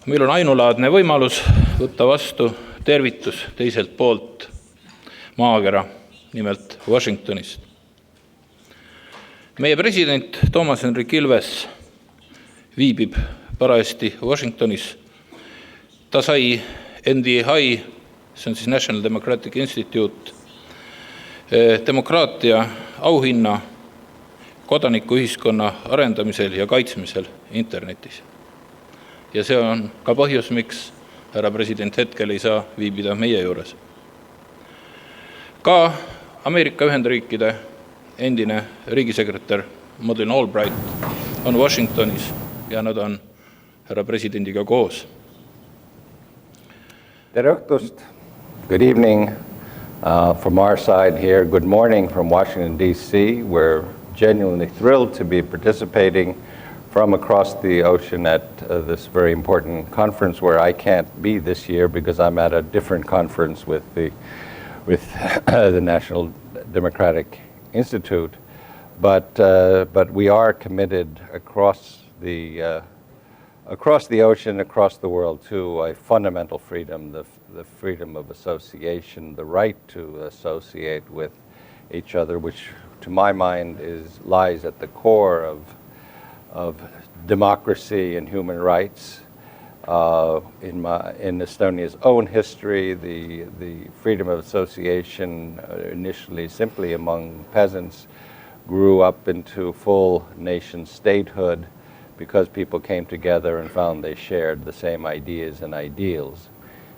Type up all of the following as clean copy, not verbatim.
Meil on ainulaadne võimalus võtta vastu tervitus teiselt poolt maakera, nimelt Washingtonist. Meie president Toomas Hendrik Ilvese viibib parajasti Washingtonis. Ta sai NDI, see on siis National Democratic Institute, demokraatia auhinna kodanikuühiskonna arendamisel ja kaitsmisel internetis. Ja see on ka põhjus, miks härra president hetkel ei saa viibida meie juures. Ka Ameerika Ühendriikide endine riigisekretär Madeleine Albright on Washingtonis ja nad on härra presidendiga koos. Tere õhtust. Good evening from our side here. Good morning from Washington, D.C. We're genuinely thrilled to be participating from across the ocean at this very important conference where I can't be this year because I'm at a different conference with the National Democratic Institute. But we are committed across the ocean, across the world, to a fundamental freedom, the freedom of association, the right to associate with each other, which to my mind lies at the core of democracy and human rights. In Estonia's own history, the freedom of association, initially simply among peasants, grew up into full nation statehood because people came together and found they shared the same ideas and ideals.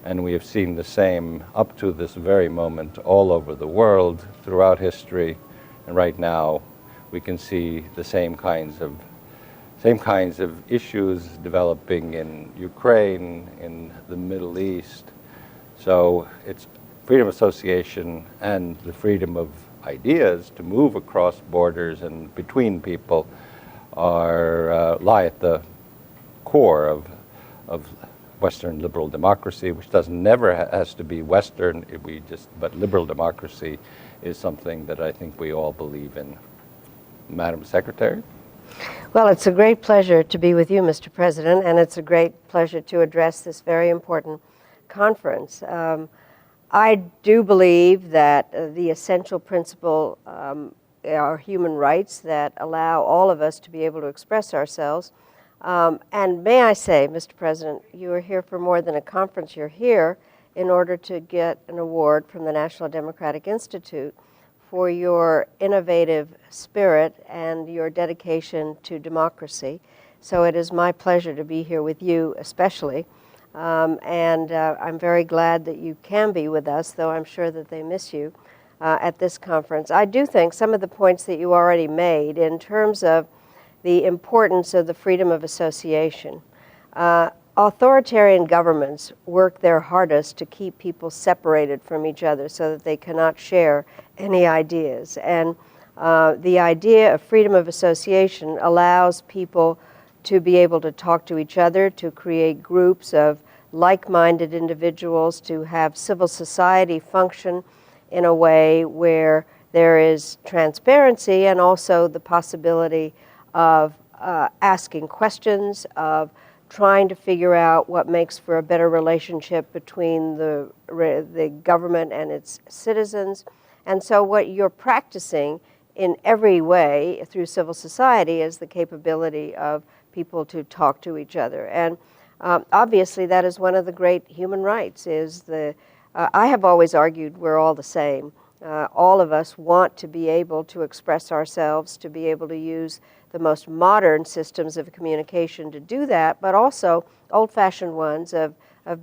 And we have seen the same up to this very moment all over the world throughout history. And right now we can see the same kinds of issues developing in Ukraine, in the Middle East. So it's freedom of association and the freedom of ideas to move across borders and between people lie at the core of Western liberal democracy, which never has to be Western. But liberal democracy is something that I think we all believe in. Madam Secretary? Well, it's a great pleasure to be with you, Mr. President, and it's a great pleasure to address this very important conference. I do believe that the essential principle are human rights that allow all of us to be able to express ourselves. And may I say, Mr. President, you are here for more than a conference. You're here in order to get an award from the National Democratic Institute for your innovative spirit and your dedication to democracy. So it is my pleasure to be here with you especially. And I'm very glad that you can be with us, though I'm sure that they miss you at this conference. I do think some of the points that you already made in terms of the importance of the freedom of association. Authoritarian governments work their hardest to keep people separated from each other so that they cannot share any ideas. And the idea of freedom of association allows people to be able to talk to each other, to create groups of like-minded individuals, to have civil society function in a way where there is transparency and also the possibility of asking questions, of trying to figure out what makes for a better relationship between the government and its citizens. And so what you're practicing in every way through civil society is the capability of people to talk to each other. And obviously that is one of the great human rights. I have always argued we're all the same. All of us want to be able to express ourselves, to be able to use the most modern systems of communication to do that, but also old-fashioned ones of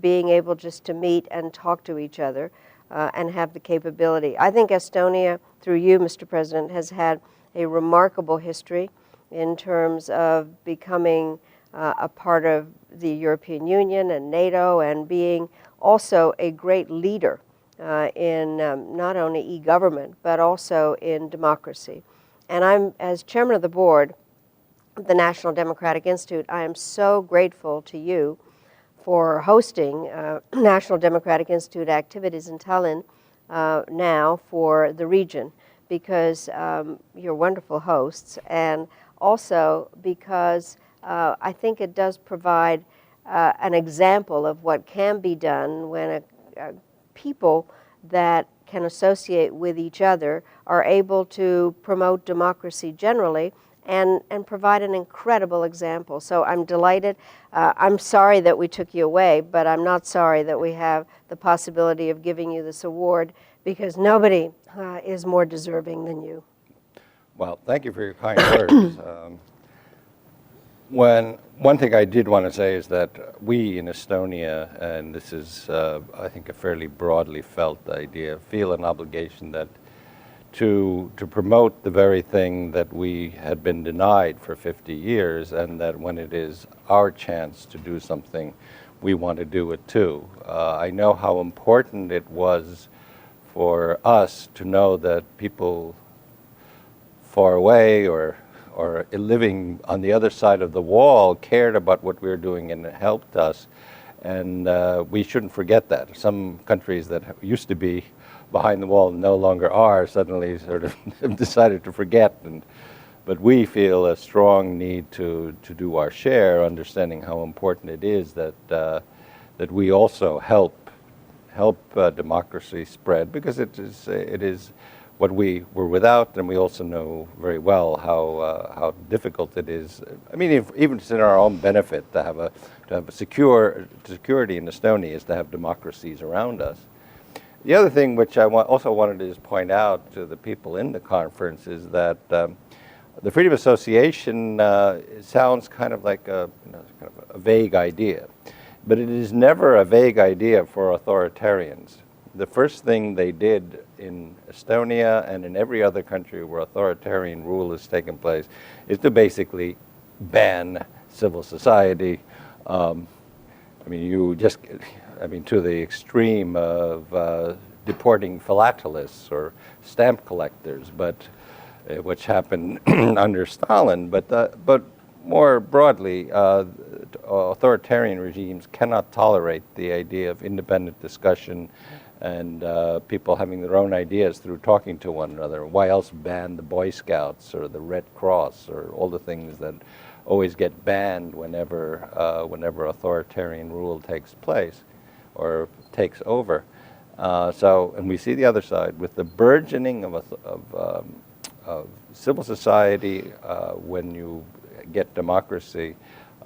being able just to meet and talk to each other and have the capability. I think Estonia, through you, Mr. President, has had a remarkable history in terms of becoming a part of the European Union and NATO and being also a great leader in not only e-government, but also in democracy. And I'm, as chairman of the board of the National Democratic Institute, I am so grateful to you for hosting National Democratic Institute activities in Tallinn now for the region, because you're wonderful hosts, and also because I think it does provide an example of what can be done when people that can associate with each other are able to promote democracy generally and provide an incredible example. So I'm delighted. I'm sorry that we took you away, but I'm not sorry that we have the possibility of giving you this award, because nobody is more deserving than you. Well, thank you for your kind words. One thing I did want to say is that we in Estonia, and this is, I think, a fairly broadly felt idea, feel an obligation that to promote the very thing that we had been denied for 50 years, and that when it is our chance to do something, we want to do it too. I know how important it was for us to know that people far away or living on the other side of the wall cared about what we were doing and helped us, and we shouldn't forget that. Some countries that used to be behind the wall and no longer are suddenly sort of have decided to forget, but we feel a strong need to do our share, understanding how important it is that we also help democracy spread, because it is what we were without, and we also know very well how difficult it is. I mean, even it's in our own benefit to have a security in Estonia is to have democracies around us. The other thing which I also wanted to just point out to the people in the conference is that the freedom of association sounds kind of like a vague idea, but it is never a vague idea for authoritarians. The first thing they did in Estonia and in every other country where authoritarian rule has taken place is to basically ban civil society. To the extreme of deporting philatelists or stamp collectors, but which happened under Stalin. But more broadly, authoritarian regimes cannot tolerate the idea of independent discussion and people having their own ideas through talking to one another. Why else ban the Boy Scouts or the Red Cross or all the things that always get banned whenever authoritarian rule takes place or takes over? And we see the other side with the burgeoning of civil society. When you get democracy,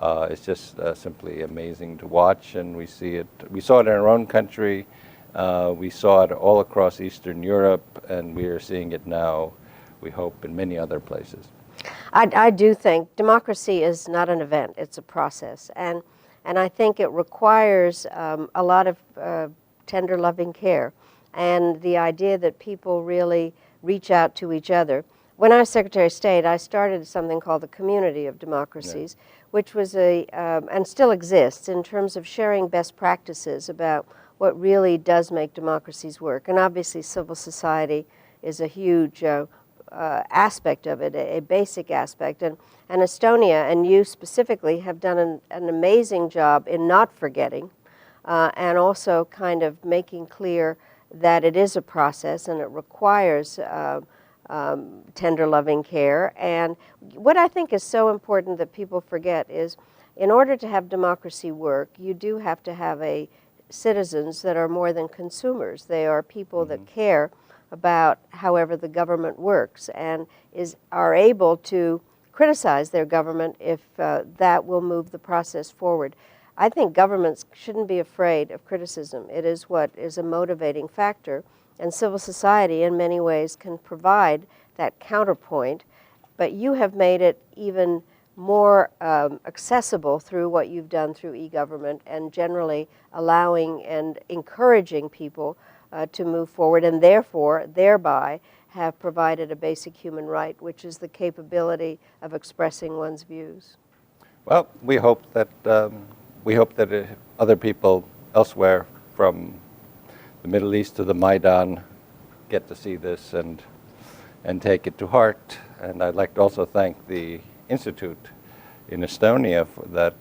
it's just simply amazing to watch, and we see it. We saw it in our own country. We saw it all across Eastern Europe, and we are seeing it now, we hope, in many other places. I do think democracy is not an event, it's a process. And I think it requires a lot of tender, loving care, and the idea that people really reach out to each other. When I was Secretary of State, I started something called the Community of Democracies, which was and still exists in terms of sharing best practices about what really does make democracies work. And obviously civil society is a huge aspect of it, a basic aspect. And Estonia, and you specifically, have done an amazing job in not forgetting and also kind of making clear that it is a process and it requires tender, loving care. And what I think is so important that people forget is, in order to have democracy work, you do have to have citizens that are more than consumers. They are people that care about however the government works and are able to criticize their government if that will move the process forward. I think governments shouldn't be afraid of criticism. It is what is a motivating factor, and civil society in many ways can provide that counterpoint, but you have made it even more accessible through what you've done through e-government, and generally allowing and encouraging people to move forward, and thereby have provided a basic human right, which is the capability of expressing one's views. Well, we hope that other people elsewhere, from the Middle East to the Maidan, get to see this and take it to heart. And I'd like to also thank the Institute in Estonia that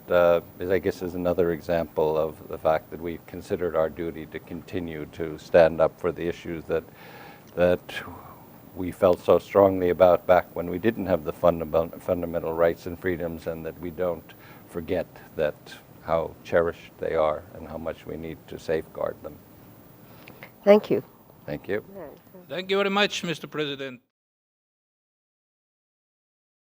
I guess is another example of the fact that we've considered our duty to continue to stand up for the issues that we felt so strongly about back when we didn't have the fundamental rights and freedoms, and that we don't forget that how cherished they are and how much we need to safeguard them. Thank you. Thank you. Thank you very much, Mr. President.